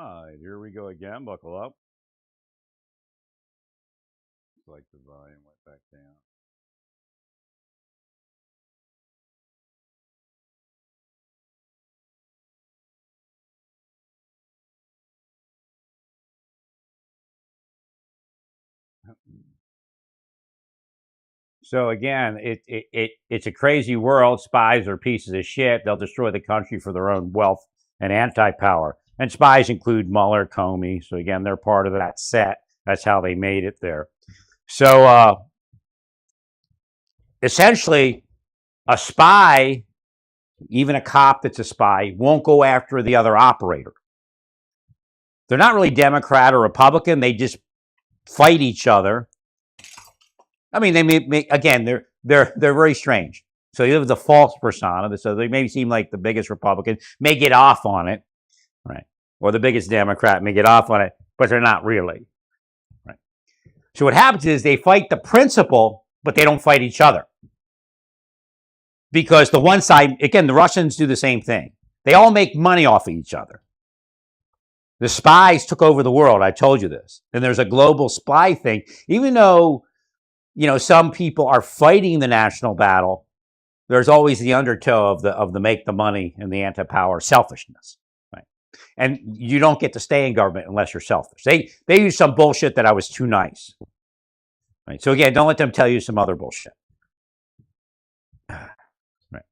right, here we go again. Buckle up. Looks like the volume went back down. So again, it's a crazy world. Spies are pieces of shit. They'll destroy the country for their own wealth and anti-power. And spies include Mueller, Comey. So again, they're part of that set. That's how they made it there. So essentially, a spy, even a cop that's a spy, won't go after the other operator. They're not really Democrat or Republican. They just fight each other. I mean, they may again, they're very strange. So you have the false persona. So they may seem like the biggest Republican, may get off on it, right? Or the biggest Democrat may get off on it, but they're not really, right? So what happens is they fight the principle, but they don't fight each other. Because the one side, again, the Russians do the same thing. They all make money off of each other. The spies took over the world. I told you this. And there's a global spy thing. Even though, some people are fighting the national battle, there's always the undertow of the make the money and the anti-power selfishness. Right? And you don't get to stay in government unless you're selfish. They use some bullshit that I was too nice. Right? So again, don't let them tell you some other bullshit. Right?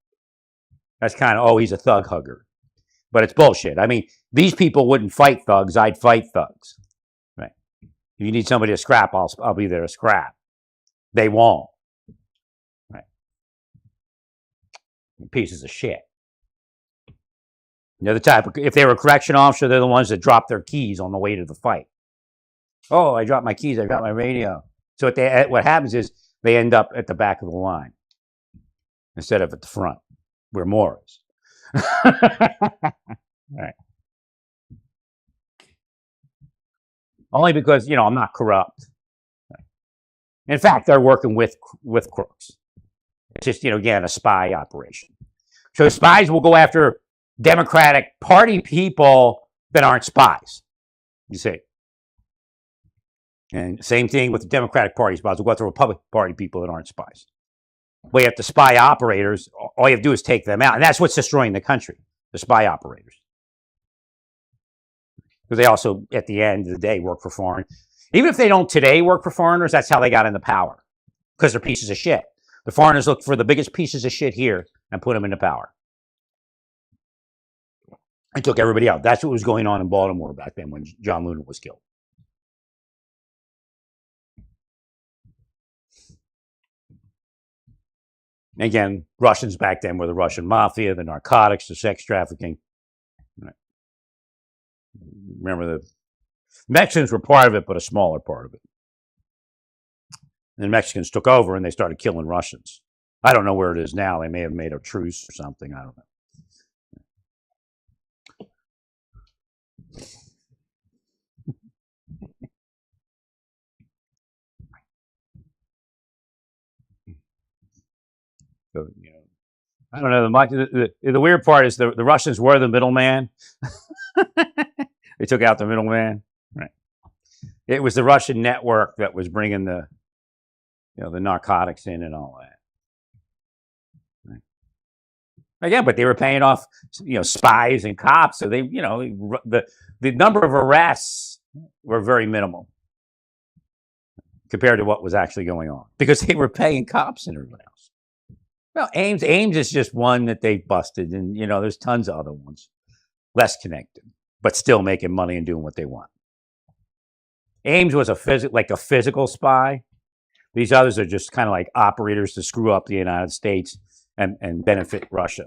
That's kind of, he's a thug hugger. But it's bullshit. I mean, these people wouldn't fight thugs. I'd fight thugs. Right? If you need somebody to scrap, I'll be there to scrap. They won't. Right? Pieces of shit. They're the type of, if they were a correction officer, they're the ones that drop their keys on the way to the fight. Oh, I dropped my keys. I dropped my radio. So what happens is they end up at the back of the line instead of at the front, where more is. Right. Only because, I'm not corrupt. In fact, they're working with crooks. It's just, again, a spy operation. So spies will go after Democratic Party people that aren't spies, you see. And same thing with the Democratic Party spies. We'll go after Republican Party people that aren't spies. We have to spy operators. All you have to do is take them out. And that's what's destroying the country, the spy operators. Because they also, at the end of the day, work for foreign. Even if they don't today work for foreigners, that's how they got into power. Because they're pieces of shit. The foreigners look for the biggest pieces of shit here and put them into power. And took everybody out. That's what was going on in Baltimore back then when John Luna was killed. Again, Russians back then were the Russian mafia, the narcotics, the sex trafficking. Remember, the Mexicans were part of it, but a smaller part of it. And the Mexicans took over and they started killing Russians. I don't know where it is now. They may have made a truce or something. I don't know. So, I don't know. The weird part is the Russians were the middleman. They took out the middleman. Right. It was the Russian network that was bringing the narcotics in and all that. Right. Again, but they were paying off, spies and cops. So they, the number of arrests were very minimal compared to what was actually going on because they were paying cops and everyone else. Well, Ames is just one that they busted, and there's tons of other ones, less connected, but still making money and doing what they want. Ames was a physical spy. These others are just kind of like operators to screw up the United States and benefit Russia.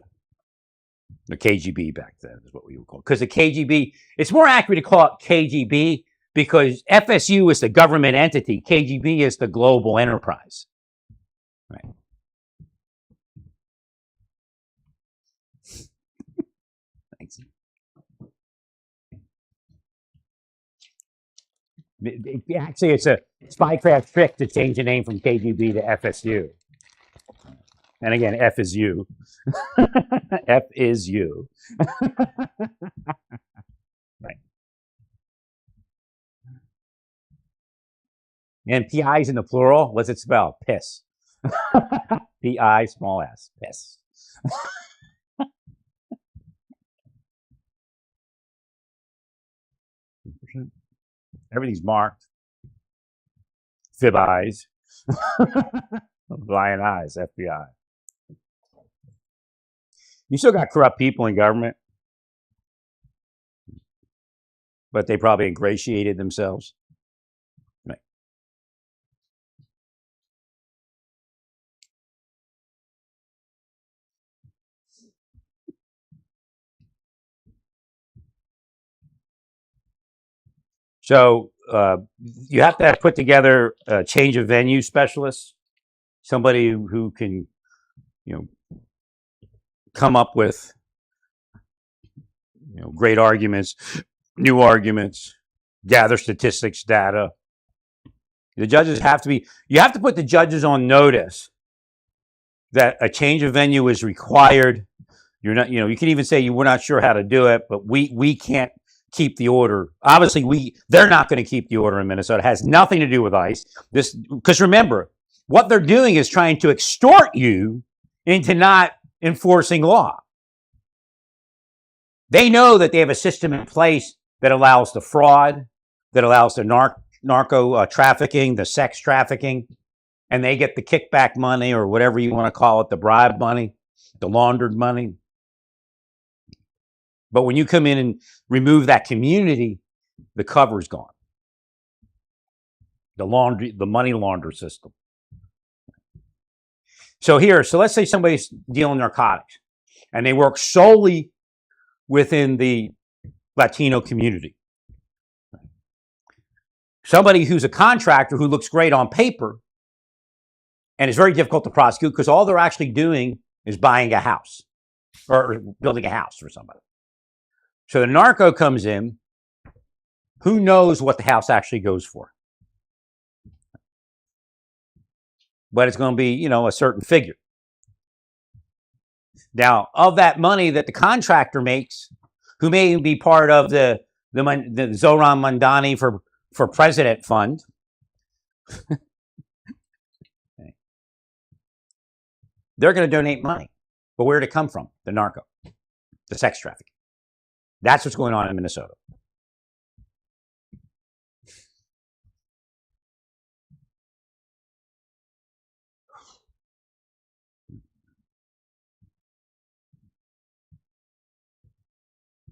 The KGB back then is what we would call it. Because the KGB, it's more accurate to call it KGB because FSU is the government entity. KGB is the global enterprise. Right. Thanks. Actually, it's a spycraft trick to change the name from KGB to FSU. And again, F is you. F is you. Right. And PI's in the plural. What's it spell? Piss. PI small s. Piss. Everything's marked. Fib eyes. Lion eyes. FBI. You still got corrupt people in government, but they probably ingratiated themselves. Right. So you have to put together a change of venue specialist, somebody who can, come up with, great arguments, new arguments, gather statistics, data. The judges have to be. You have to put the judges on notice that a change of venue is required. You're not, you can even say we're not sure how to do it, but we can't keep the order. Obviously, they're not going to keep the order in Minnesota. It has nothing to do with ICE. Because remember, what they're doing is trying to extort you into not enforcing law. They know that they have a system in place that allows the fraud, that allows the narco trafficking, the sex trafficking, and they get the kickback money or whatever you want to call it, the bribe money, the laundered money. But when you come in and remove that community, the cover's gone. The money launder system. So let's say somebody's dealing narcotics and they work solely within the Latino community. Somebody who's a contractor who looks great on paper and is very difficult to prosecute because all they're actually doing is buying a house or building a house for somebody. So the narco comes in, who knows what the house actually goes for? But it's going to be, a certain figure. Now, of that money that the contractor makes, who may be part of the Zoran Mandani for President Fund, they're going to donate money. But where did it come from? The narco, the sex trafficking. That's what's going on in Minnesota.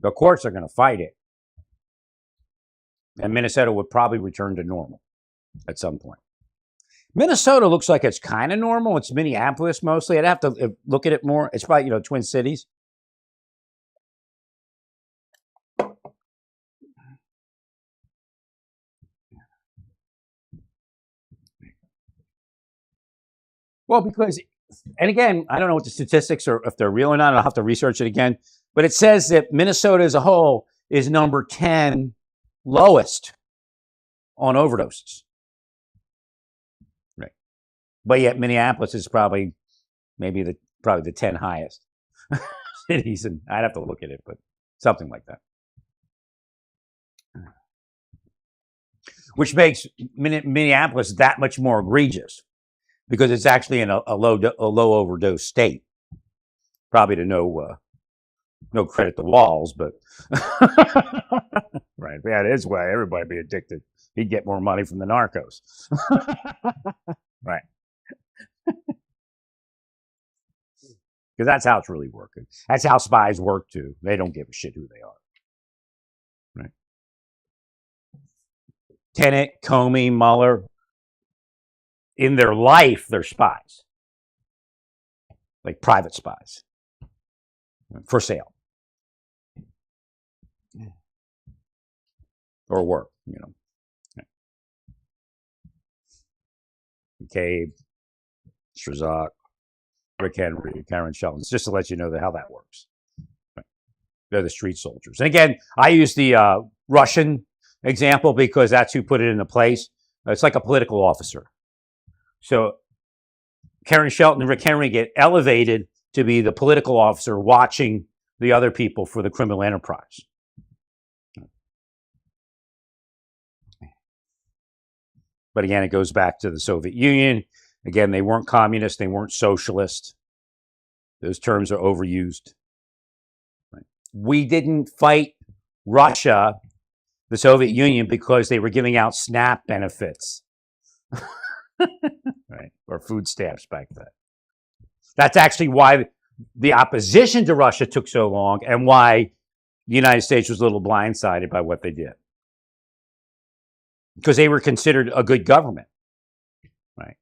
The courts are going to fight it. And Minnesota would probably return to normal at some point. Minnesota looks like it's kind of normal. It's Minneapolis mostly. I'd have to look at it more. It's probably, Twin Cities. Well, because, and again, I don't know what the statistics are, if they're real or not. I'll have to research it again. But it says that Minnesota as a whole is number 10 lowest on overdoses. Right. But yet Minneapolis is probably the 10 highest cities. And I'd have to look at it, but something like that. Which makes Minneapolis that much more egregious because it's actually in a low overdose state. Probably to no credit to Walls, but right. Yeah, it is why everybody be addicted. He'd get more money from the narcos. Right. Because that's how it's really working. That's how spies work too. They don't give a shit who they are. Right. Tenet, Comey, Mueller, in their life, they're spies. Like private spies. For sale. Or work, McCabe, Strazak, Rick Henry, Karen Shelton. It's just to let you know how that works. Right. They're the street soldiers. And again, I use the Russian example because that's who put it into place. It's like a political officer. So Karen Shelton and Rick Henry get elevated to be the political officer watching the other people for the criminal enterprise. But again, it goes back to the Soviet Union. Again, they weren't communist, they weren't socialist. Those terms are overused. Right? We didn't fight Russia, the Soviet Union, because they were giving out SNAP benefits. Right? Or food stamps back then. That's actually why the opposition to Russia took so long and why the United States was a little blindsided by what they did. Because they were considered a good government. Right?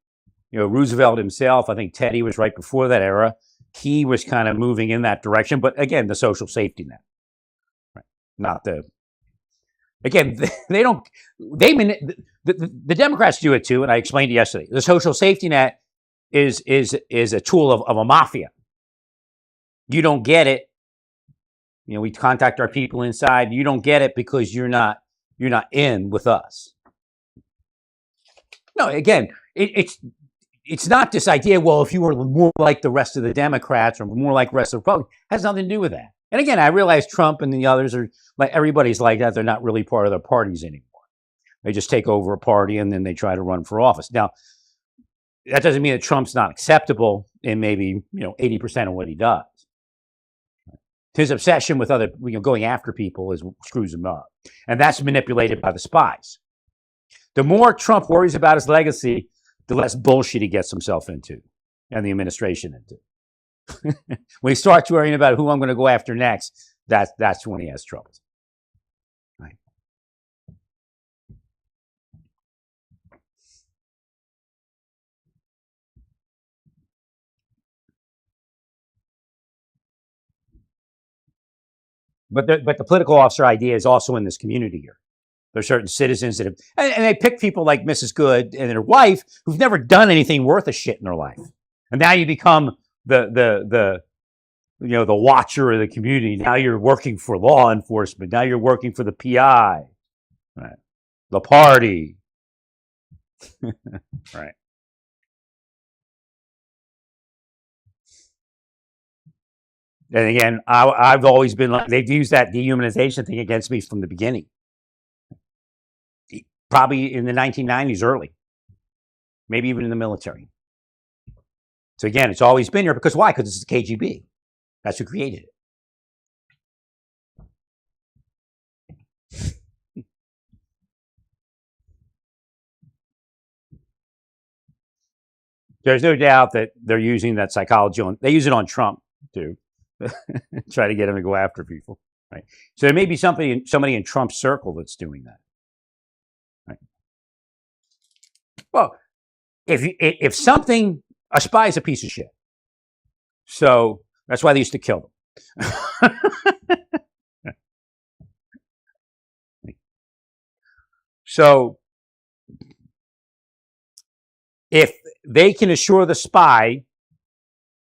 You know, Roosevelt himself, I think Teddy was right before that era. He was kind of moving in that direction, but again, the social safety net. Right? Not the... Again, they don't... The Democrats do it too, and I explained it yesterday. The social safety net is a tool of a mafia. You don't get it. You know, we contact our people inside. You don't get it because you're not in with us. No, again, it's not this idea, well, if you were more like the rest of the Democrats or more like the rest of the Republicans, it has nothing to do with that. And again, I realize Trump and the others are like, everybody's like that. They're not really part of their parties anymore. They just take over a party and then they try to run for office. Now, that doesn't mean that Trump's not acceptable in maybe, 80% of what he does. His obsession with other, going after people is what screws him up. And that's manipulated by the spies. The more Trump worries about his legacy, the less bullshit he gets himself into and the administration into. When he starts worrying about who I'm going to go after next, that's when he has trouble. Right. But the political officer idea is also in this community here. There's certain citizens that have, and they pick people like Mrs. Good and their wife who've never done anything worth a shit in their life. And now you become the watcher of the community. Now you're working for law enforcement. Now you're working for the PI, right? The party, right? And again, I've always been like, they've used that dehumanization thing against me from the beginning. Probably in the 1990s, early, maybe even in the military. So again, it's always been here because why? Because it's the KGB. That's who created it. There's no doubt that they're using that psychology on. They use it on Trump too, try to get him to go after people. Right. So there may be somebody in Trump's circle that's doing that. Right. Well, if something, a spy is a piece of shit. So that's why they used to kill them. So if they can assure the spy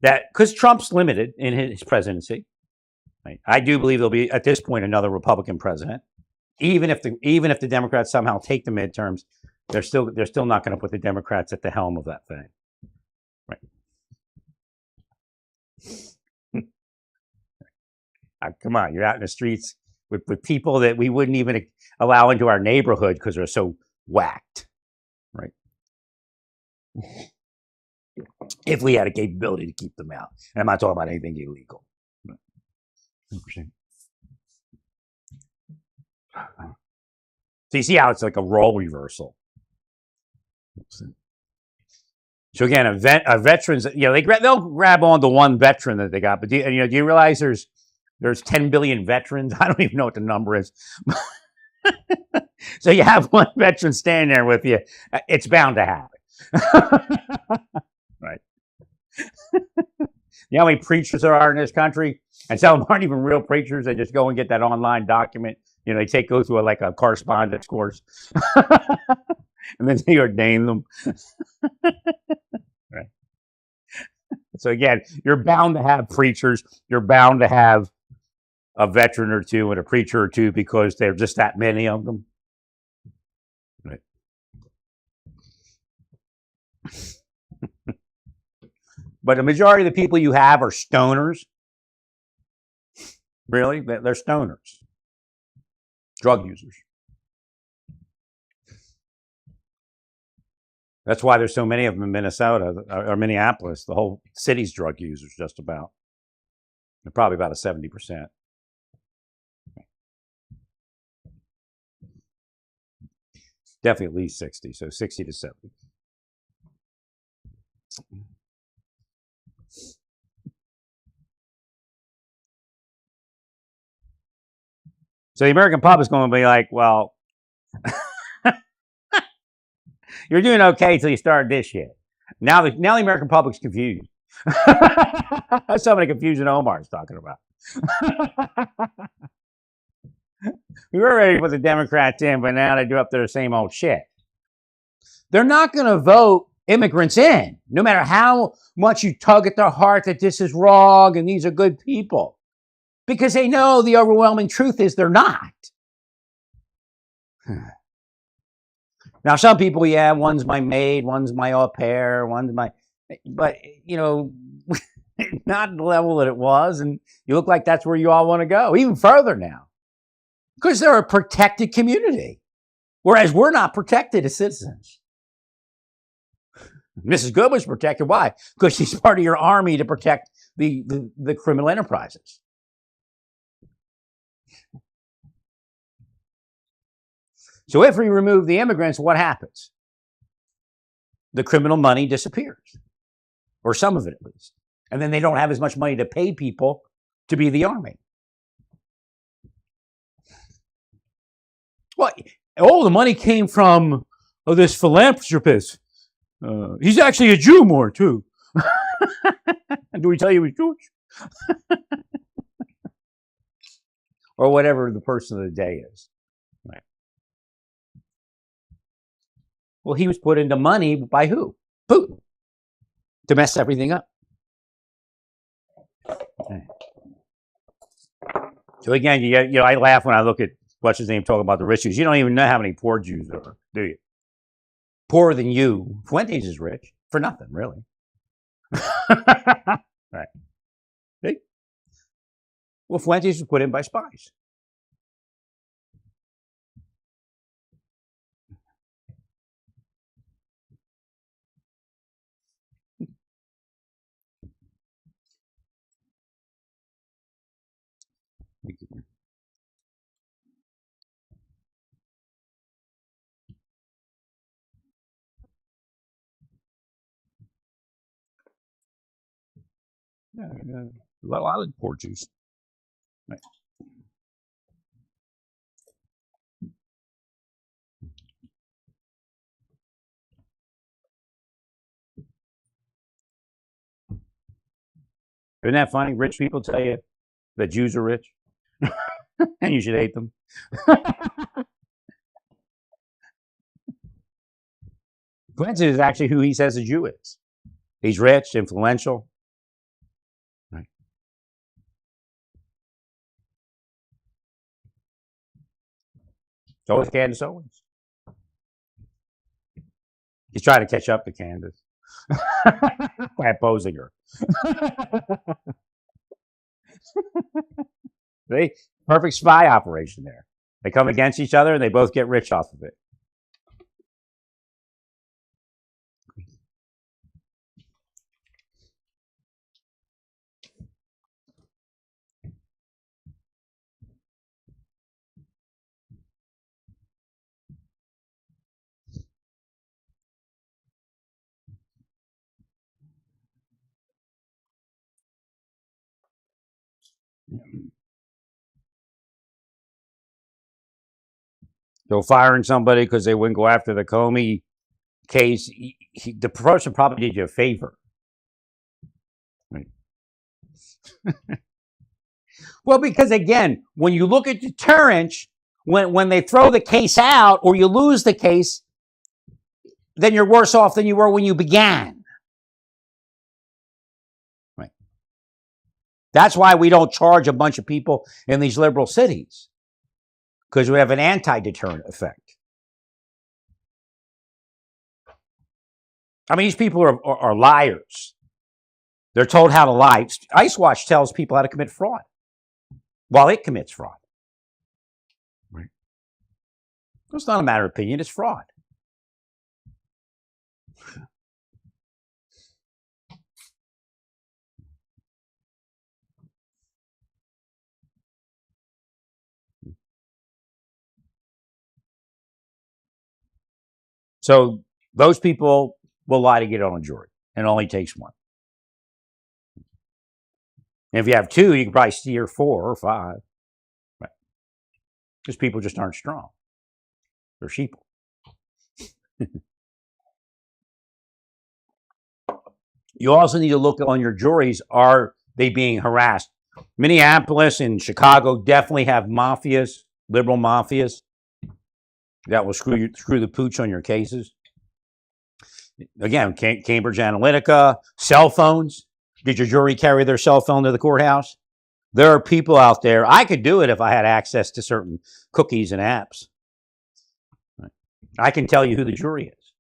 that, because Trump's limited in his presidency, right? I do believe there'll be at this point another Republican president. Even if the Democrats somehow take the midterms, they're still not going to put the Democrats at the helm of that thing, right? Come on, you're out in the streets with people that we wouldn't even allow into our neighborhood because they're so whacked, right? If we had a capability to keep them out. And I'm not talking about anything illegal. 100%. So you see how it's like a role reversal. So again, a veterans, they'll grab on to one veteran that they got, but do you realize there's 10 billion veterans? I don't even know what the number is. So you have one veteran standing there with you, it's bound to happen. Right. You know how many preachers there are in this country? And some of them aren't even real preachers. They just go and get that online document. They go through a correspondence course. And then they ordain them. Right. So again, you're bound to have preachers. You're bound to have a veteran or two and a preacher or two because there are just that many of them. Right. But the majority of the people you have are stoners. Really? They're stoners. Drug users. That's why there's so many of them in Minnesota or Minneapolis. The whole city's drug users, just about. They're probably about a 70%. Definitely at least 60, so 60 to 70. So the American public's going to be like, well, you're doing okay until you start this shit. Now the American public's confused. That's some of the confusion Omar's talking about. We were ready to put the Democrats in, but now they do up their same old shit. They're not going to vote immigrants in, no matter how much you tug at their heart that this is wrong and these are good people, because they know the overwhelming truth is they're not. Now, some people, yeah, one's my maid, one's my au pair, one's my, but, you know, not the level that it was, and you look like that's where you all want to go, even further now, because they're a protected community, whereas we're not protected as citizens. Mrs. Goodman's protected. Why? Because she's part of your army to protect the criminal enterprises. So if we remove the immigrants, what happens? The criminal money disappears, or some of it at least. And then they don't have as much money to pay people to be the army. Well, the money came from this philanthropist. He's actually a Jew more, too. Do we tell you he's Jewish? Or whatever the person of the day is. Right. Well, he was put into money by who? Putin. To mess everything up. Okay. So again, I laugh when I look at what's his name talking about the rich Jews. You don't even know how many poor Jews there are, do you? Poorer than you. Fuentes is rich for nothing, really. Right. See? Well, Fuentes was put in by spies. Yeah, a lot of poor Jews. Right. Isn't that funny? Rich people tell you that Jews are rich, and you should hate them. Fuentes is actually who he says a Jew is. He's rich, influential. Right. So is Candace Owens. He's trying to catch up to Candace by opposing her. See? Perfect spy operation there. They come against each other and they both get rich off of it. So firing somebody because they wouldn't go after the Comey case, the person probably did you a favor. Right. Well, because again, when you look at deterrence, when they throw the case out or you lose the case, then you're worse off than you were when you began. Right. That's why we don't charge a bunch of people in these liberal cities, because we have an anti-deterrent effect. I mean, these people are liars. They're told how to lie. Ice Watch tells people how to commit fraud while it commits fraud. Right. It's not a matter of opinion, it's fraud. So those people will lie to get on a jury, and it only takes one. And if you have two, you can probably steer 4 or 5. Right? Because people just aren't strong. They're sheeple. You also need to look on your juries. Are they being harassed? Minneapolis and Chicago definitely have mafias, liberal mafias, that will screw the pooch on your cases. Again, Cambridge Analytica, cell phones. Did your jury carry their cell phone to the courthouse? There are people out there. I could do it if I had access to certain cookies and apps. I can tell you who the jury is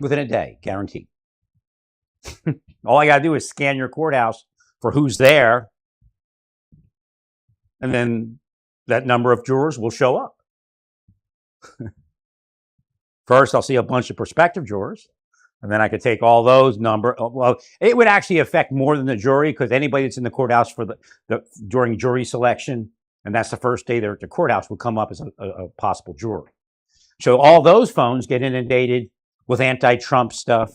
within a day, guaranteed. All I got to do is scan your courthouse for who's there, and then that number of jurors will show up. First, I'll see a bunch of prospective jurors, and then I could take all those number. Well, it would actually affect more than the jury, because anybody that's in the courthouse for during jury selection, and that's the first day they're at the courthouse, will come up as a possible juror. So all those phones get inundated with anti-Trump stuff.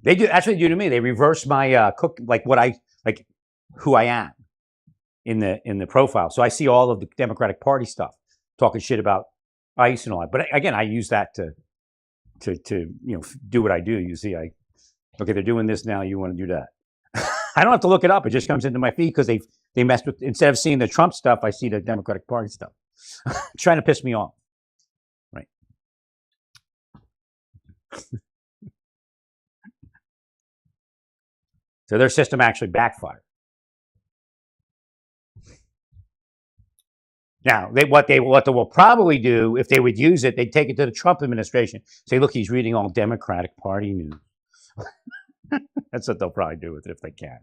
They do. That's what they do to me. They reverse my who I am in the profile. So I see all of the Democratic Party stuff, talking shit about ICE and all that. But again, I use that to do what I do. You see, okay, they're doing this now. You want to do that? I don't have to look it up. It just comes into my feed because they messed with. Instead of seeing the Trump stuff, I see the Democratic Party stuff, trying to piss me off. Right. So their system actually backfired. Now, what they will probably do, if they would use it, they'd take it to the Trump administration. Say, look, he's reading all Democratic Party news. That's what they'll probably do with it if they can.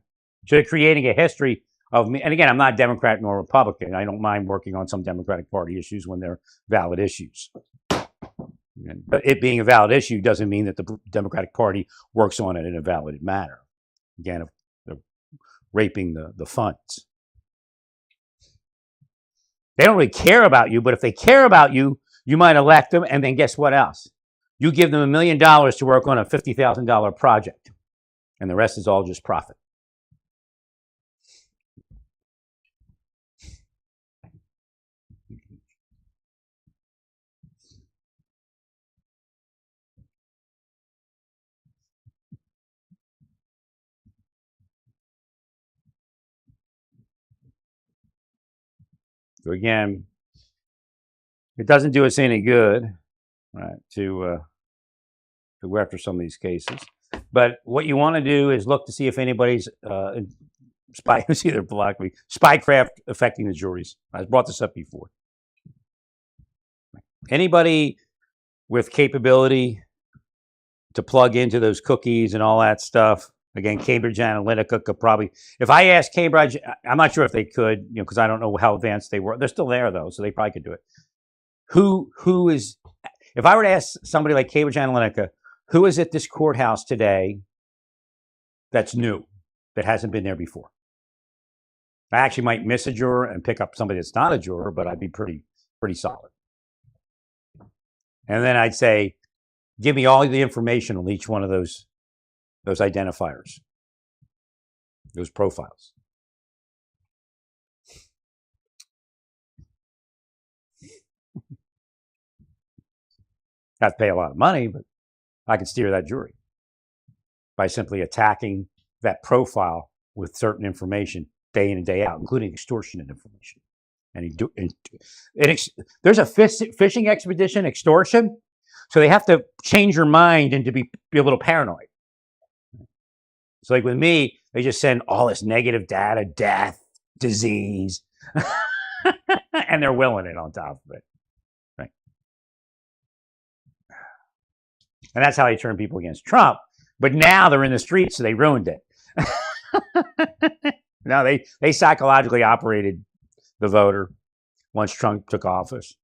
So they're creating a history of me. And again, I'm not Democrat nor Republican. I don't mind working on some Democratic Party issues when they're valid issues. But it being a valid issue doesn't mean that the Democratic Party works on it in a valid manner. Again, if they're raping the funds. They don't really care about you, but if they care about you, you might elect them, and then guess what else? You give them $1 million to work on a $50,000 project, and the rest is all just profit. So again, it doesn't do us any good, right, to go after some of these cases. But what you want to do is look to see if anybody's spycraft affecting the juries. I brought this up before. Anybody with capability to plug into those cookies and all that stuff. Again, Cambridge Analytica could probably, if I asked Cambridge, I'm not sure if they could, because I don't know how advanced they were. They're still there though, so they probably could do it. Who is, if I were to ask somebody like Cambridge Analytica, who is at this courthouse today that's new, that hasn't been there before? I actually might miss a juror and pick up somebody that's not a juror, but I'd be pretty solid. And then I'd say, give me all the information on each one of those identifiers, those profiles. Have to pay a lot of money, but I can steer that jury by simply attacking that profile with certain information day in and day out, including extortionate information. There's a fishing expedition, extortion, so they have to change your mind and to be a little paranoid. So like with me, they just send all this negative data, death, disease, and they're willing it on top of it. Right? And that's how they turn people against Trump. But now they're in the streets, so they ruined it. Now they psychologically operated the voter once Trump took office.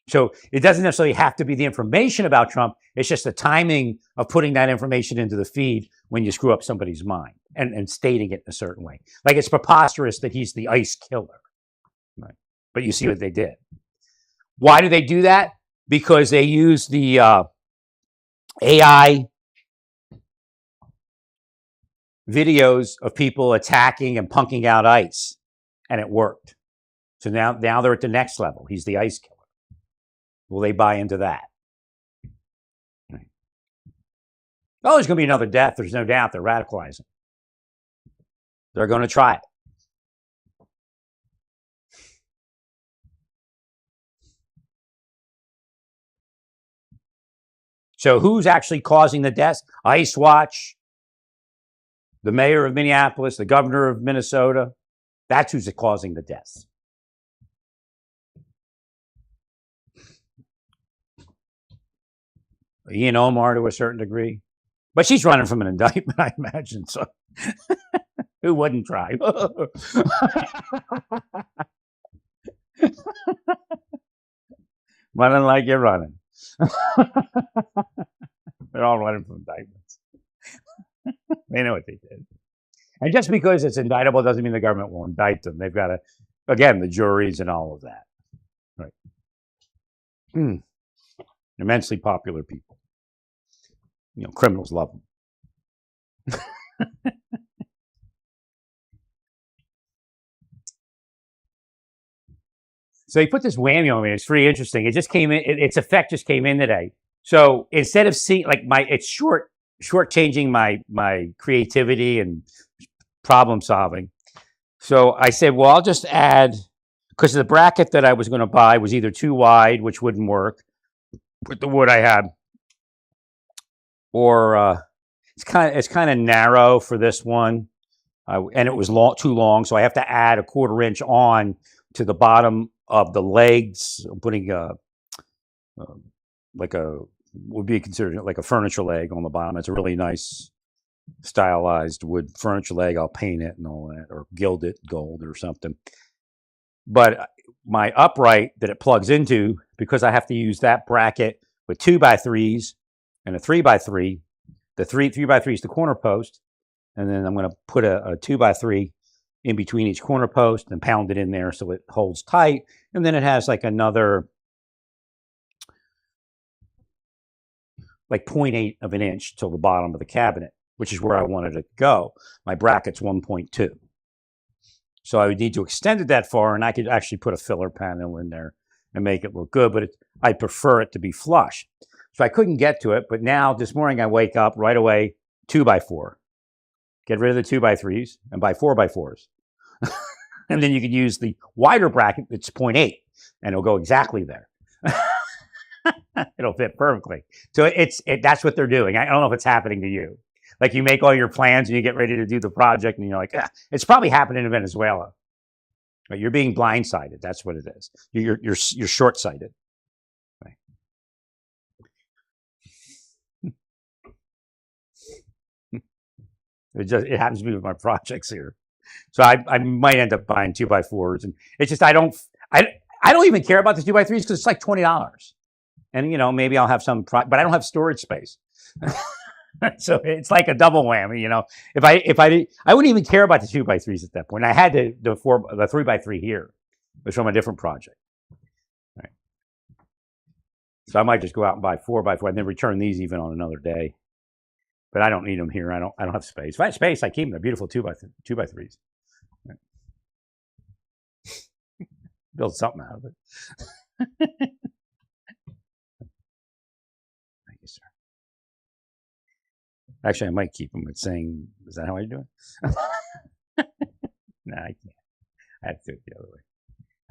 So it doesn't necessarily have to be the information about Trump. It's just the timing of putting that information into the feed when you screw up somebody's mind and stating it in a certain way. Like it's preposterous that he's the ICE killer. Right? But you see what they did. Why do they do that? Because they use the AI videos of people attacking and punking out ice, and it worked. So now they're at the next level. He's the ice killer. Will they buy into that? Oh, there's going to be another death. There's no doubt. They're radicalizing. They're going to try it. So who's actually causing the deaths? Ice Watch, the mayor of Minneapolis, the governor of Minnesota. That's who's causing the deaths. Ian Omar to a certain degree. But she's running from an indictment, I imagine. So who wouldn't try? Running like you're running. They're all running from indictments. They know what they did. And just because it's indictable doesn't mean the government will indict them. They've got to, again, the juries and all of that. Right. Immensely popular people. You know, criminals love them. So he put this whammy on me. It's pretty interesting. It just came in. Its effect just came in today. So instead of seeing like it's shortchanging my creativity and problem solving. So I said, well, I'll just add, because the bracket that I was going to buy was either too wide, which wouldn't work with the wood I had, or it's kind of narrow for this one, and it was too long. So I have to add a 1/4 inch on to the bottom of the legs. I'm putting would be considered like a furniture leg on the bottom. It's a really nice stylized wood furniture leg. I'll paint it and all that, or gild it gold or something. But my upright that it plugs into, because I have to use that bracket with 2x3s and a 3x3. The 3x3 is the corner post, and then I'm going to put a 2x3 in between each corner post and pound it in there so it holds tight. And then it has like another like 0.8 of an inch till the bottom of the cabinet, which is where I wanted it to go. My bracket's 1.2. So I would need to extend it that far, and I could actually put a filler panel in there and make it look good, but I prefer it to be flush. So I couldn't get to it, but now this morning I wake up right away, 2x4. Get rid of the 2x3s and buy 4x4s. And then you could use the wider bracket that's 0.8, and it'll go exactly there. It'll fit perfectly. So that's what they're doing. I don't know if it's happening to you. Like you make all your plans and you get ready to do the project and you're like, it's probably happening in Venezuela. But you're being blindsided. That's what it is. You're short-sighted. Right. It happens to be with my projects here. So I might end up buying 2x4s, and it's just I don't even care about the 2x3s because it's like $20. And maybe I'll have some, but I don't have storage space. So it's like a double whammy. If I wouldn't even care about the 2x3s at that point. I had the 3x3 here. It was from a different project. Right. So I might just go out and buy 4x4 and then return these even on another day. But I don't need them here. I don't have space. If I have space, I keep them. They're beautiful 2x3s. Right. Build something out of it. Thank you, sir. Actually, I might keep them. It's saying, is that how I do it? No, I can't. I have to do it the other way.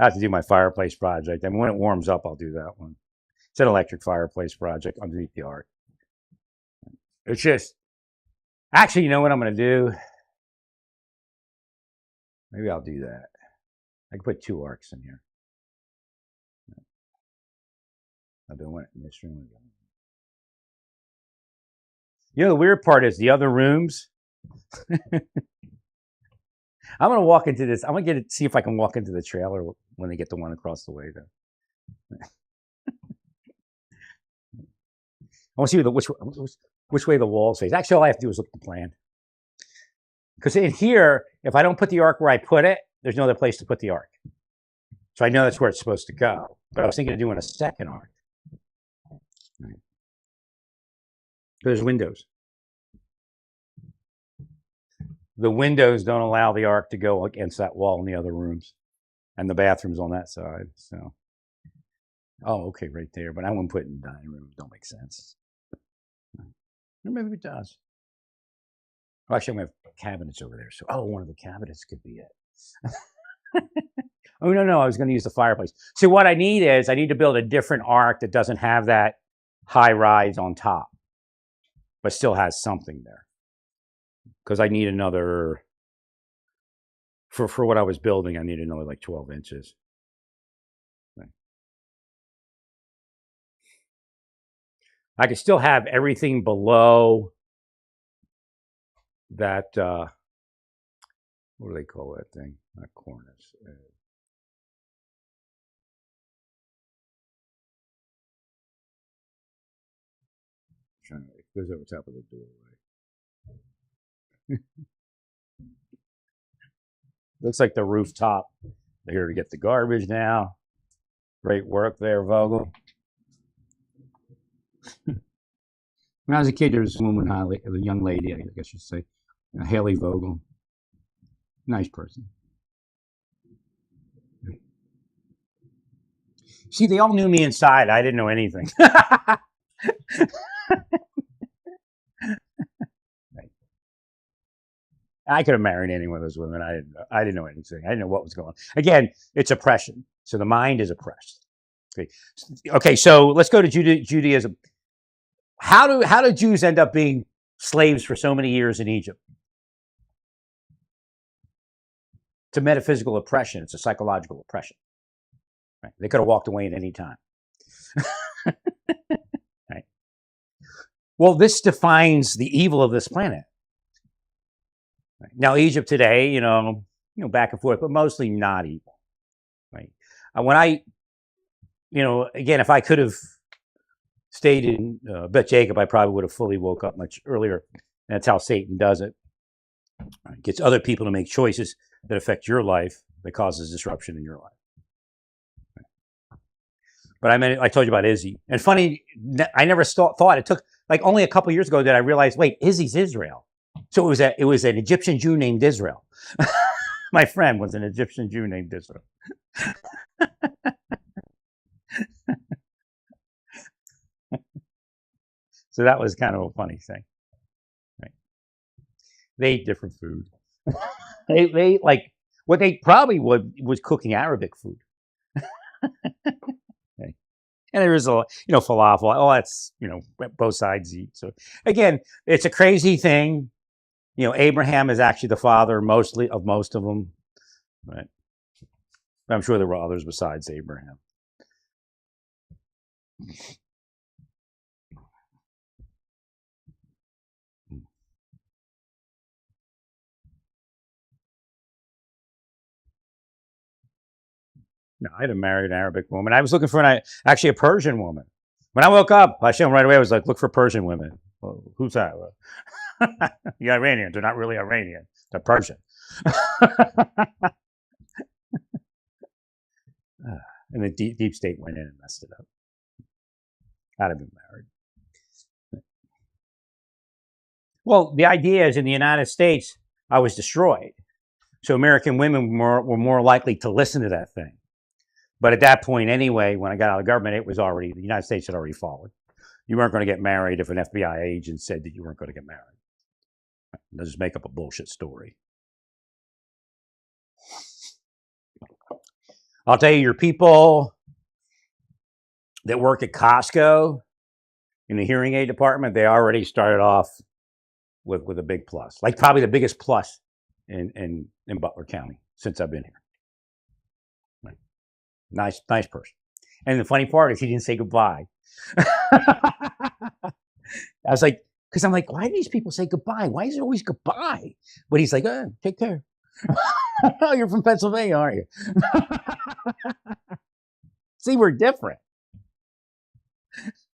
I have to do my fireplace project. And when it warms up, I'll do that one. It's an electric fireplace project underneath the arc. It's just, actually, you know what I'm going to do? Maybe I'll do that. I can put 2 arcs in here. I've been wanting in this room again. The weird part is the other rooms. I'm going to walk into this. I'm going to see if I can walk into the trailer when they get the one across the way there. I want to see which way the walls face. Actually, all I have to do is look at the plan. Because in here, if I don't put the arc where I put it, there's no other place to put the arc. So I know that's where it's supposed to go. But I was thinking of doing a second arc. Right. There's windows. The windows don't allow the arc to go against that wall in the other rooms, and the bathroom's on that side. So, oh, okay, right there. But I wouldn't put it in the dining room. It don't make sense. Or maybe it does. Well, actually, I'm gonna have cabinets over there. So, oh, one of the cabinets could be it. Oh no, I was going to use the fireplace. So what I need to build a different arc that doesn't have that high rise on top, but still has something there. Because I need another, for what I was building, I need another like 12 inches. Right. I could still have everything below that, what do they call that thing? Not cornice. It goes over top of the doorway. Looks like the rooftop. They're here to get the garbage now. Great work there, Vogel. When I was a kid, there was a woman, a young lady, I guess you'd say, Haley Vogel. Nice person. See, they all knew me inside. I didn't know anything. Right. I could have married any one of those women. I didn't know anything. I didn't know what was going on. Again, it's oppression. So the mind is oppressed. Okay, so let's go to Judaism. How do Jews end up being slaves for so many years in Egypt? It's a metaphysical oppression. It's a psychological oppression. Right? They could have walked away at any time. Right? Well, this defines the evil of this planet. Right? Now, Egypt today, you know, back and forth, but mostly not evil. Right? When I, again, if I could have stayed in Beth Jacob, I probably would have fully woke up much earlier. And that's how Satan does it. Right? Gets other people to make choices that affect your life, that causes disruption in your life. Right? But I told you about Izzy. And funny, I never thought, it took like only a couple years ago that I realized, wait, Izzy's Israel. So it was an Egyptian Jew named Israel. My friend was an Egyptian Jew named Israel. So that was kind of a funny thing. Right? They ate different food. they ate like what they probably was cooking Arabic food. Okay. And there was falafel. Oh, that's both sides eat. So again, it's a crazy thing. Abraham is actually the father mostly of most of them. Right? But I'm sure there were others besides Abraham. No, I had married an Arabic woman. I was looking for actually a Persian woman. When I woke up, I right away. I was like, look for Persian women. Well, who's that? The Iranians. They're not really Iranian. They're Persian. And the deep state went in and messed it up. I'd have been married. Well, the idea is in the United States, I was destroyed. So American women were more likely to listen to that thing. But at that point anyway, when I got out of the government, the United States had already fallen. You weren't going to get married if an FBI agent said that you weren't going to get married. They'll just make up a bullshit story. I'll tell you, your people that work at Costco in the hearing aid department, they already started off with a big plus. Like probably the biggest plus in Butler County since I've been here. Right. Nice person. And the funny part is he didn't say goodbye. I was like, because I'm like, why do these people say goodbye? Why is it always goodbye? But he's like, oh, take care. Oh, you're from Pennsylvania, aren't you? See, we're different.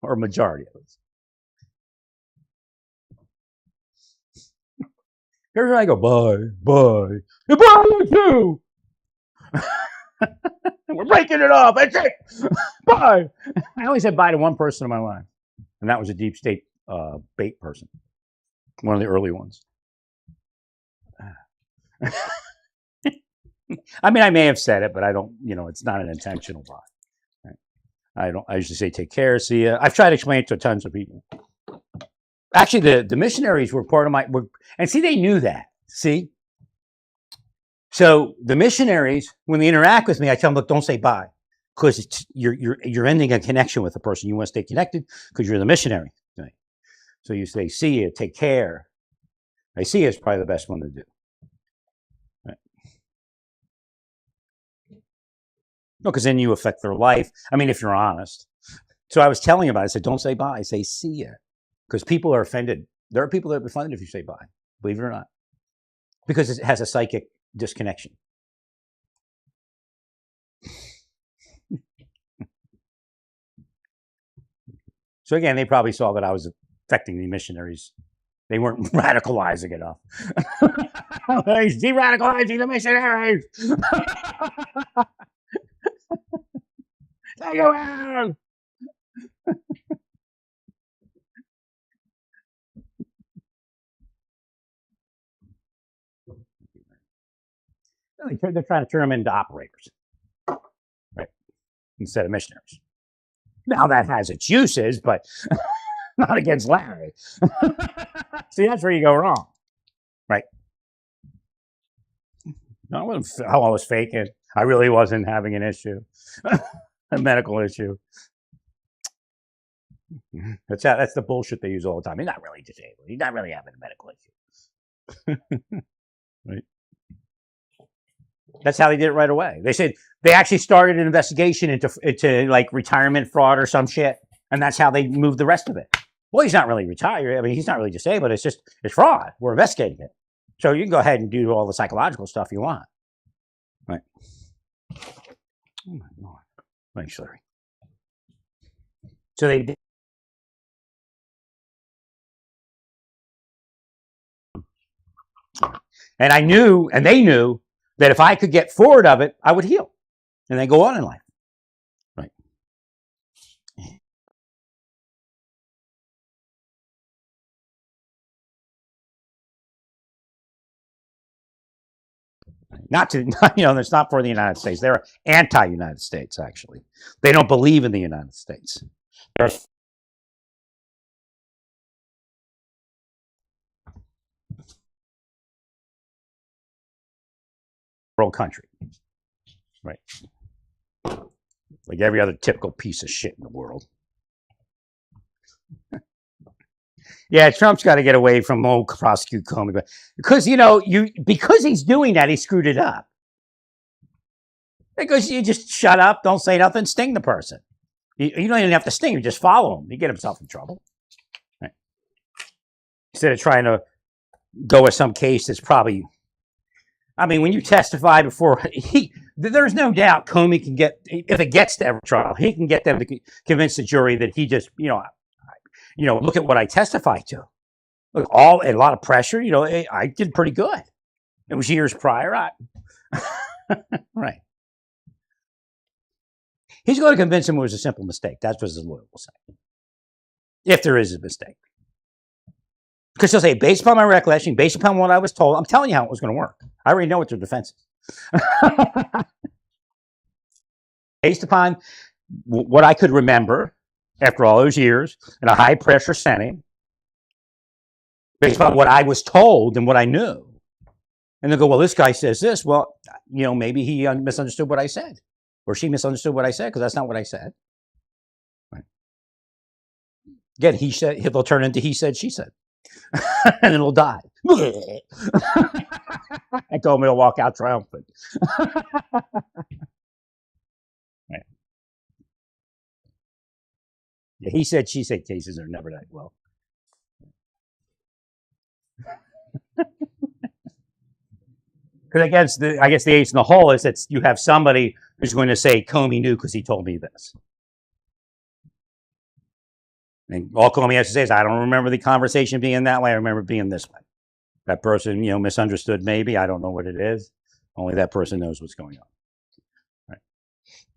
Or majority of us. Here's where I go, bye, you too. We're breaking it off. That's it. Bye. I only said bye to one person in my life, and that was a deep state bait person, one of the early ones. I mean, I may have said it, but I don't. It's not an intentional bye. Right? I don't. I usually say take care, see ya. I've tried to explain it to tons of people. Actually, the missionaries were part of and see, they knew that. See. So the missionaries, when they interact with me, I tell them, look, don't say bye, because you're ending a connection with the person. You want to stay connected because you're the missionary. Right? So you say, see you, take care. I see you is probably the best one to do. Right? No, because then you affect their life. I mean, if you're honest. So I was telling about it. I said, don't say bye. I say, see ya. Because people are offended. There are people that are offended if you say bye, believe it or not. Because it has a psychic disconnection. So again, they probably saw that I was affecting the missionaries. They weren't radicalizing enough. He's de-radicalizing the missionaries. Take you out. They're trying to turn them into operators, right? Instead of missionaries. Now that has its uses, but not against Larry. See, that's where you go wrong, right? No, I was faking. I really wasn't having an issue, a medical issue. That's the bullshit they use all the time. He's not really disabled. He's not really having a medical issue. Right? That's how they did it right away. They said they actually started an investigation into like retirement fraud or some shit, and that's how they moved the rest of it. Well, he's not really retired. I mean, he's not really disabled. It's fraud. We're investigating it. So you can go ahead and do all the psychological stuff you want. Right. Oh my God. Thanks, Larry. So they did. And I knew, and they knew, that if I could get forward of it, I would heal. And then go on in life. Right. It's not for the United States. They're anti-United States, actually. They don't believe in the United States. They're world country. Right. Like every other typical piece of shit in the world. Yeah, Trump's got to get away from prosecute Comey, but because because he's doing that, he screwed it up. Because you just shut up, don't say nothing, sting the person. You don't even have to sting him; just follow him. He get himself in trouble. Right. Instead of trying to go with some case that's probably. I mean, when you testify before there's no doubt Comey can get, if it gets to ever trial, he can get them to convince the jury that he just, look at what I testified to. Look, a lot of pressure. I did pretty good. It was years prior. Right. He's going to convince him it was a simple mistake. That's what his lawyer will say. If there is a mistake. Because he'll say, based upon my recollection, based upon what I was told, I'm telling you how it was going to work. I already know what their defense is. Based upon what I could remember after all those years in a high-pressure setting, based upon what I was told and what I knew. And they'll go, well, this guy says this. Well, maybe he misunderstood what I said. Or she misunderstood what I said, because that's not what I said. Right. Again, he said, they'll turn into he said, she said. And it'll die. And Comey will walk out triumphant. Right. Yeah, he said, she said cases are never that well. Because I guess the ace in the hole is that you have somebody who's going to say Comey knew because he told me this. And all Comey has to say is, I don't remember the conversation being that way. I remember it being this way. That person, misunderstood maybe. I don't know what it is. Only that person knows what's going on. Right.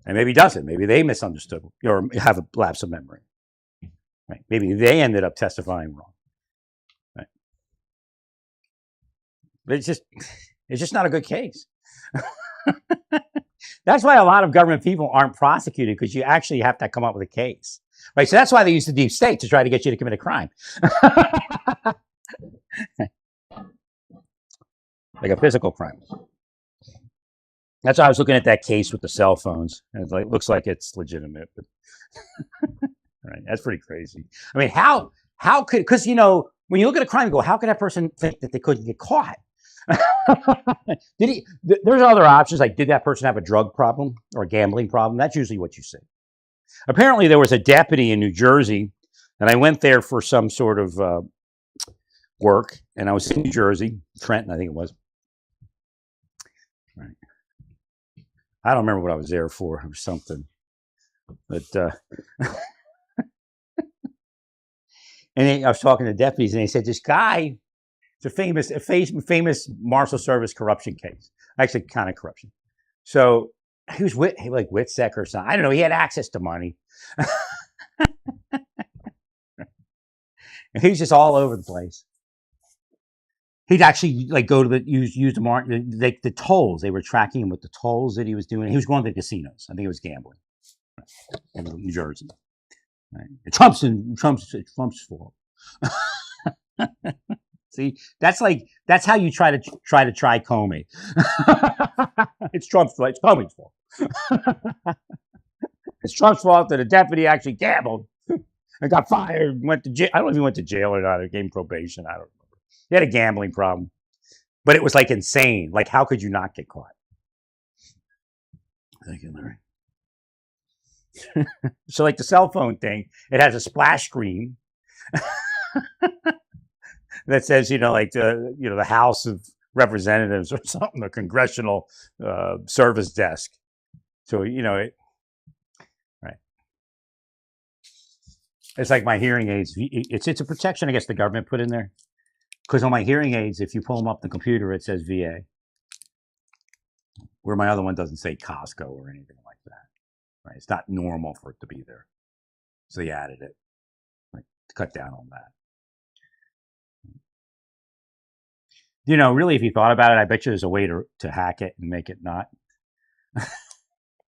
And maybe he doesn't. Maybe they misunderstood or have a lapse of memory. Right? Maybe they ended up testifying wrong. Right? But it's just not a good case. That's why a lot of government people aren't prosecuted, because you actually have to come up with a case. Right? So that's why they use the deep state, to try to get you to commit a crime. Like a physical crime. That's why I was looking at that case with the cell phones, and it looks like it's legitimate. But right, that's pretty crazy. I mean, how could, because when you look at a crime, you go, how could that person think that they couldn't get caught? There's other options, like, did that person have a drug problem or a gambling problem? That's usually what you see. Apparently, there was a deputy in New Jersey, and I went there for some sort of work, and I was in New Jersey, Trenton, I think it was. Right. I don't remember what I was there for or something, but and I was talking to deputies, and they said this guy, it's a famous Marshal Service corruption case, actually kind of corruption. So he was like WITSEC or something. I don't know. He had access to money. He was just all over the place. He'd actually go to use the tolls. They were tracking him with the tolls that he was doing. He was going to casinos. I think it was gambling in New Jersey. Right. Trump's fault. See, that's how you try to try Comey. It's Trump's fault. It's Comey's fault. It's Trump's fault that a deputy actually gambled and got fired, went to jail. I don't know if he went to jail or not. Or gave him probation. I don't remember. He had a gambling problem, but it was like insane. Like, how could you not get caught? Thank you, Larry. So, like the cell phone thing, it has a splash screen that says, the House of Representatives or something, the Congressional Service Desk. So, right. It's like my hearing aids. It's a protection, I guess, the government put in there. Because on my hearing aids, if you pull them up the computer, it says VA. Where my other one doesn't say Costco or anything like that. Right? It's not normal for it to be there. So they added it, right, to cut down on that. Really, if you thought about it, I bet you there's a way to hack it and make it not.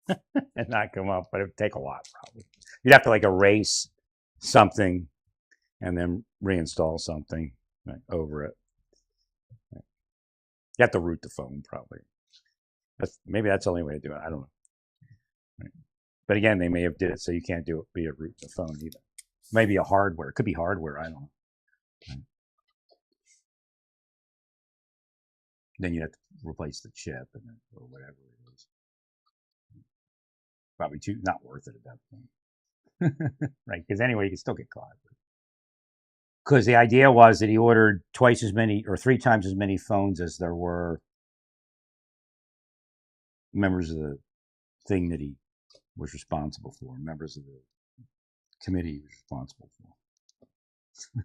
And not come up, but it would take a lot, probably. You'd have to erase something and then reinstall something. Right, over it. Right. You have to root the phone, probably. Maybe that's the only way to do it. I don't know. Right. But again, they may have did it so you can't do it via root the phone either. Maybe a hardware. It could be hardware. I don't know. Right. Then you have to replace the chip or whatever it is. Probably not worth it at that point. Right? Because anyway, you can still get caught. Because the idea was that he ordered twice as many or 3 times as many phones as there were members of the thing that he was responsible for, members of the committee he was responsible for.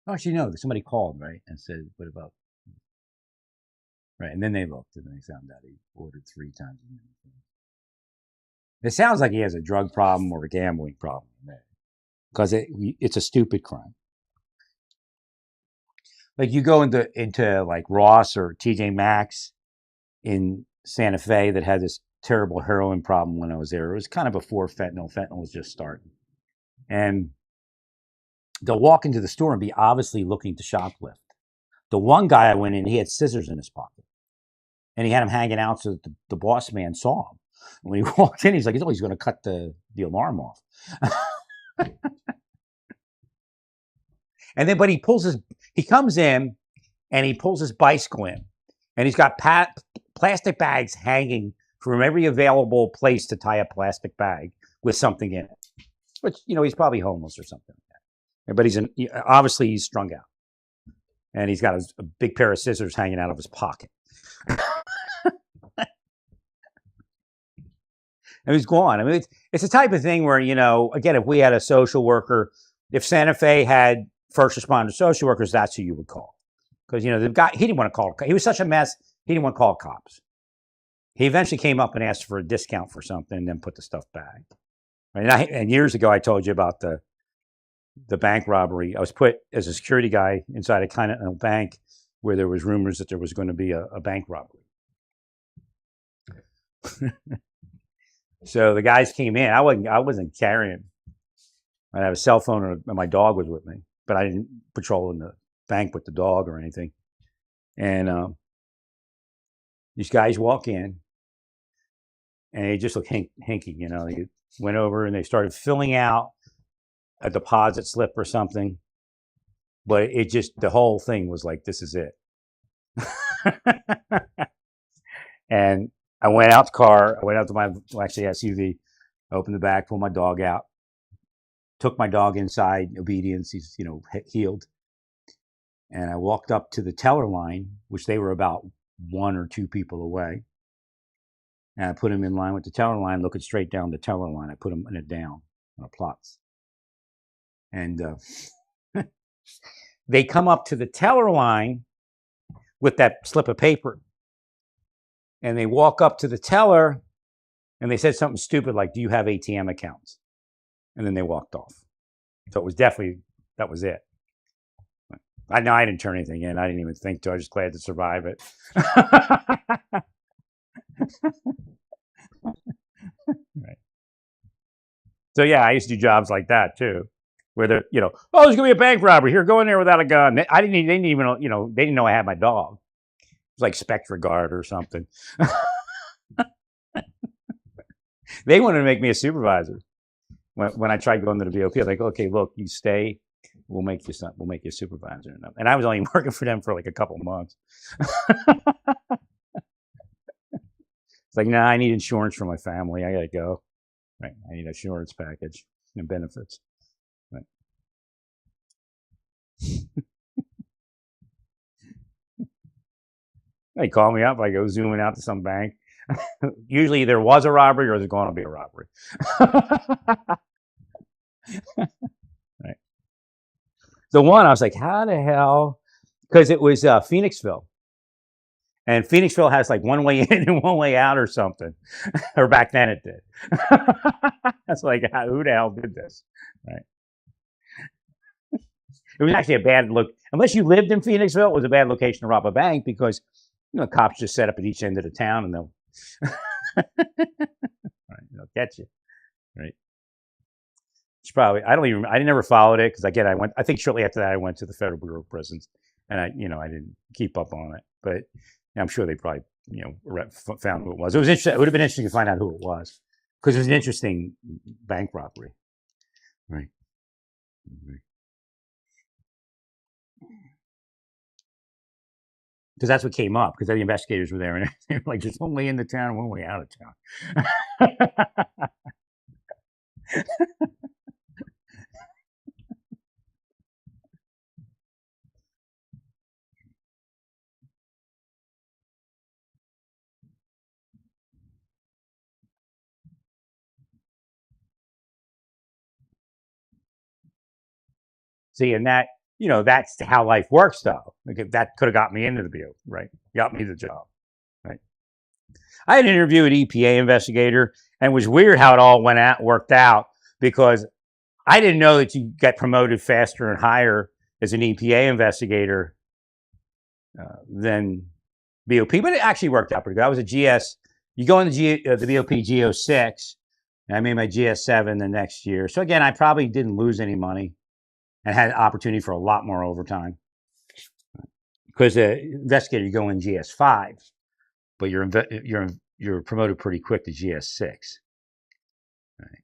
Actually, no, somebody called, right, and said, what about? Right, and then they looked and they found out he ordered 3 times as many phones. It sounds like he has a drug problem or a gambling problem, because it's a stupid crime. Like, you go into like Ross or TJ Maxx in Santa Fe that had this terrible heroin problem when I was there. It was kind of before fentanyl. Fentanyl was just starting. And they'll walk into the store and be obviously looking to shoplift. The one guy I went in, he had scissors in his pocket. And he had them hanging out so that the boss man saw him. When he walked in, he's like, he's going to cut the alarm off. And then, but he comes in and he pulls his bicycle in, and he's got plastic bags hanging from every available place to tie a plastic bag with something in it. Which, he's probably homeless or something like that. But obviously he's strung out. And he's got a big pair of scissors hanging out of his pocket. And he's gone. I mean, it's the type of thing where, again, if we had a social worker, if Santa Fe had first responder social workers, that's who you would call. Because, the guy, he didn't want to call. He was such a mess, he didn't want to call cops. He eventually came up and asked for a discount for something and then put the stuff back. And years ago, I told you about the bank robbery. I was put as a security guy inside a bank where there was rumors that there was going to be a bank robbery. So the guys came in. I wasn't carrying. I had a cell phone and my dog was with me, but I didn't patrol in the bank with the dog or anything. And these guys walk in, and they just look hinky. You know, they went over and they started filling out a deposit slip or something. But the whole thing was like, this is it. And I went out the car. I went out to my SUV, opened the back, pulled my dog out, took my dog inside. Obedience, he's healed. And I walked up to the teller line, which they were about 1 or 2 people away. And I put him in line with the teller line, looking straight down the teller line. I put him in it down on a plots. And they come up to the teller line with that slip of paper. And they walk up to the teller and they said something stupid like, do you have ATM accounts? And then they walked off. So it was definitely, that was it. I know I didn't turn anything in. I didn't even think to. I was just glad to survive it. Right. So yeah, I used to do jobs like that too, where they're, oh, there's gonna be a bank robbery. Here, go in there without a gun. They didn't even, they didn't know I had my dog. It was like Spectre Guard or something. They wanted to make me a supervisor. When I tried going to the BOP, like, okay, look, you stay. We'll make you a supervisor. And I was only working for them for like a couple months. It's like, nah, I need insurance for my family. I gotta go. Right. I need an insurance package and benefits. Right. They call me up. I go zooming out to some bank. Usually there was a robbery or there's going to be a robbery. Right. The one, I was like, how the hell? Because it was Phoenixville. And Phoenixville has like one way in and one way out or something. Or back then it did. That's like, who the hell did this? Right. It was actually a bad look. Unless you lived in Phoenixville, it was a bad location to rob a bank because, cops just set up at each end of the town and they'll they'll get you. Right. It's probably, I never followed it because again, I think shortly after that I went to the Federal Bureau of Prisons and I didn't keep up on it, but I'm sure they probably, found who it was. It was interesting. It would have been interesting to find out who it was because it was an interesting bank robbery. Right. Because that's what came up because the investigators were there and they were like, there's one way in the town and one way out of town. See, and that, that's how life works, though. Like that could have got me into the BO, right? Got me the job, right? I had an interview with EPA investigator, and it was weird how it all worked out because I didn't know that you get promoted faster and higher as an EPA investigator than BOP, but it actually worked out pretty good. I was a GS. You go in the BOP GO6, and I made my GS7 the next year. So again, I probably didn't lose any money. And had an opportunity for a lot more overtime. Because the investigator, you go in GS5, but you're promoted pretty quick to GS6. Right.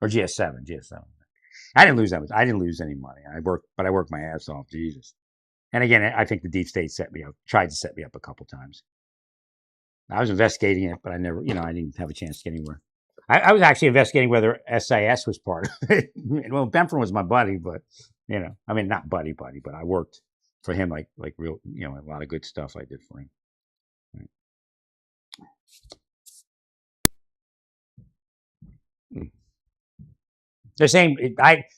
Or GS7. I didn't lose that much. I didn't lose any money. I worked my ass off. Jesus. And again, I think the deep state tried to set me up a couple times. I was investigating it, but I never, I didn't have a chance to get anywhere. I was actually investigating whether SIS was part of it. Well, Benford was my buddy, but not buddy, but I worked for him like real, a lot of good stuff I did for him. Right. The same.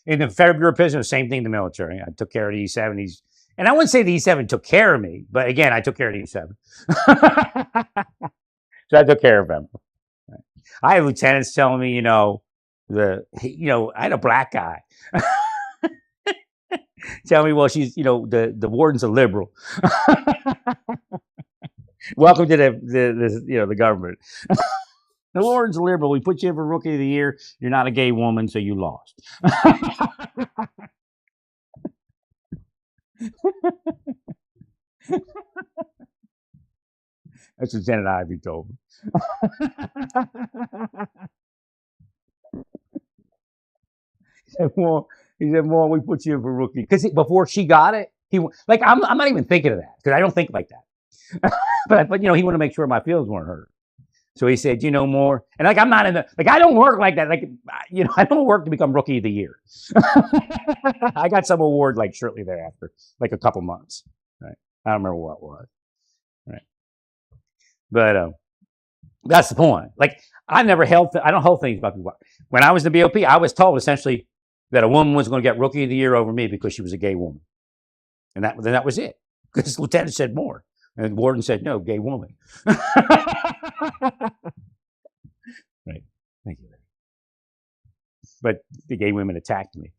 In the Federal Bureau of Prisons, the same thing. The military. I took care of the E-70s And I wouldn't say the E7 took care of me, but again, I took care of the E7. So I took care of him. I had lieutenants telling me, I had a black guy tell me, well, she's, the warden's a liberal. Welcome to the government. The warden's a liberal. We put you in for rookie of the year. You're not a gay woman, so you lost. That's what Lieutenant Ivy told me. He said, well, we put you in for rookie. Because before she got it, I'm not even thinking of that because I don't think like that. but he wanted to make sure my feelings weren't hurt. So he said, more. And I'm not I don't work like that. I don't work to become rookie of the year. I got some award shortly thereafter, a couple months. Right. I don't remember what it was. Right. But that's the point. I don't hold things about people. When I was the BOP, I was told essentially that a woman was going to get rookie of the year over me because she was a gay woman. And that was it. Because the lieutenant said more. And the warden said, no, gay woman. Right. Thank you. But the gay women attacked me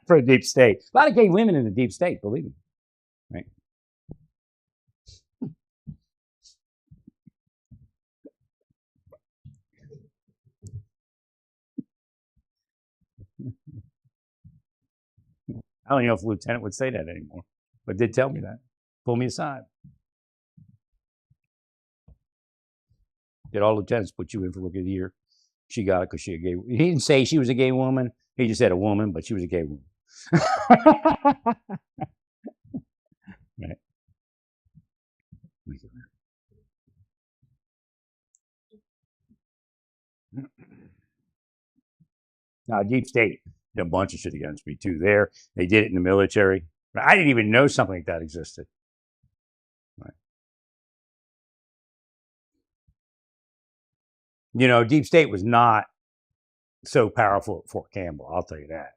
for a deep state. A lot of gay women in the deep state, believe me. Right. I don't know if the lieutenant would say that anymore, but did tell me that. Pull me aside. Did all lieutenants put you in for rookie of the year? She got it because she a gay. He didn't say she was a gay woman. He just said a woman, but she was a gay woman. Right. Now, deep state did a bunch of shit against me too. They did it in the military. I didn't even know something like that existed. Right. Deep state was not so powerful at Fort Campbell. I'll tell you that.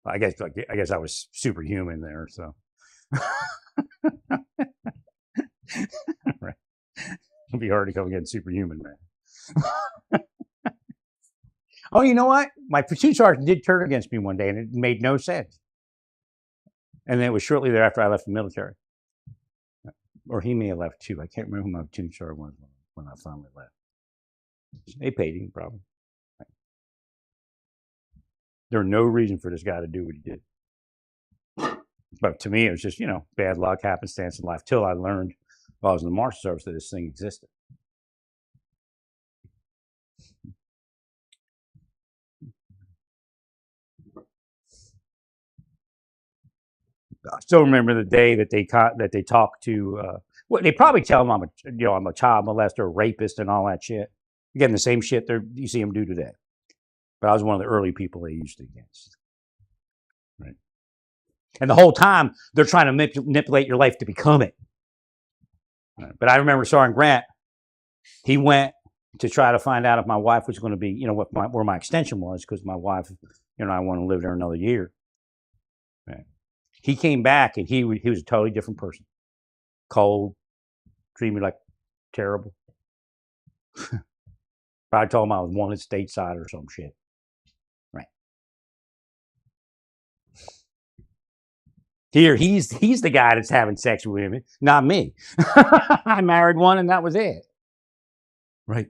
I guess I was superhuman there. So, right. It'd be hard to come against superhuman, man. Oh, you know what? My platoon sergeant did turn against me one day, and it made no sense. And then it was shortly thereafter I left the military. Or he may have left too. I can't remember who my platoon sergeant was when I finally left. They paid him, probably. There was no reason for this guy to do what he did. But to me, it was just, bad luck, happenstance in life, till I learned while I was in the Marshal Service that this thing existed. I still remember the day that they talked to. They probably tell them I'm a child molester, a rapist, and all that shit. Again, the same shit you see them do today. But I was one of the early people they used it against. Right. And the whole time they're trying to manipulate your life to become it. Right. But I remember Sergeant Grant. He went to try to find out if my wife was going to be, where my extension was, because my wife, I want to live there another year. Right. He came back and he was a totally different person. Cold, treated me like terrible. I told him I was wanted stateside or some shit. Right. Here, he's the guy that's having sex with women, not me. I married one and that was it. Right.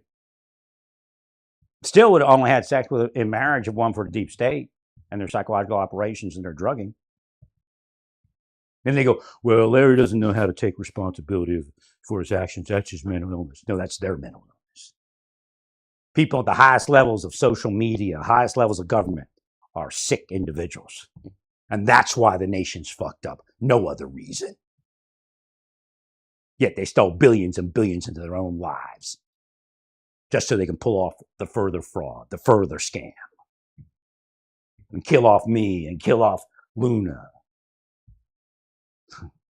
Still would have only had sex with in marriage of one for the deep state and their psychological operations and their drugging. And they go, well, Larry doesn't know how to take responsibility for his actions. That's his mental illness. No, that's their mental illness. People at the highest levels of social media, highest levels of government are sick individuals. And that's why the nation's fucked up. No other reason. Yet they stole billions and billions into their own lives just so they can pull off the further fraud, the further scam, and kill off me and kill off Luna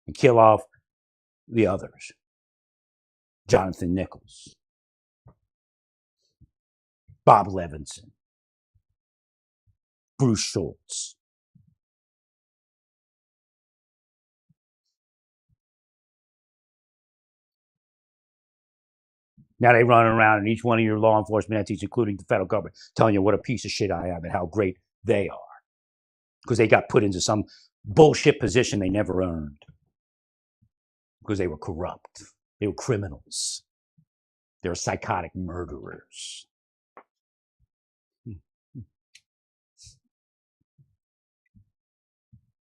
and kill off the others. Jonathan Nichols, Bob Levinson, Bruce Schultz. Now they run around and each one of your law enforcement entities, including the federal government, telling you what a piece of shit I am and how great they are. Because they got put into some bullshit position they never earned. Because they were corrupt. They were criminals. They were psychotic murderers.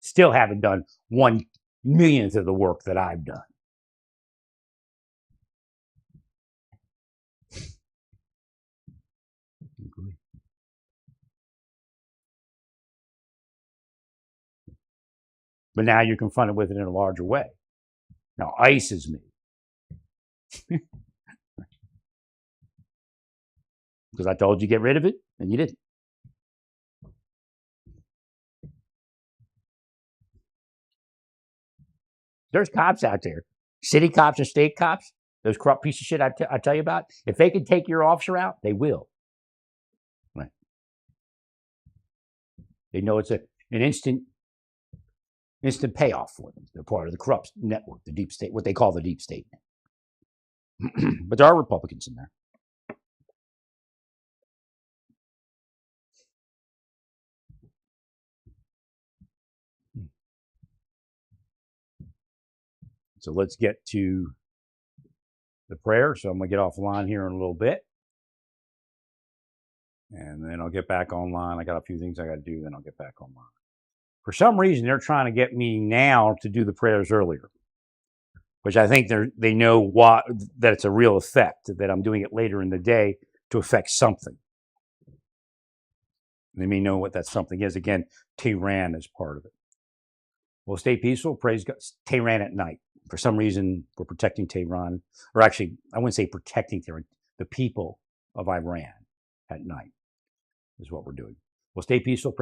Still haven't done 1/1,000,000th of the work that I've done. But now you're confronted with it in a larger way. Now ICE is me. Because I told you get rid of it, and you didn't. There's cops out there, city cops and state cops, those corrupt piece of shit I tell you about. If they can take your officer out, they will. Right? They know it's an instant payoff for them. They're part of the corrupt network, the deep state, what they call the deep state. But there are Republicans in there. So let's get to the prayer. So I'm going to get offline here in a little bit. And then I'll get back online. I got a few things I got to do, then I'll get back online. For some reason, they're trying to get me now to do the prayers earlier, which I think they know that it's a real effect, that I'm doing it later in the day to affect something. They may know what that something is. Again, Tehran is part of it. Well, stay peaceful. Praise God. Tehran at night. For some reason, we're protecting Tehran. Or actually, I wouldn't say protecting Tehran. The people of Iran at night is what we're doing. Well, stay peaceful. Praise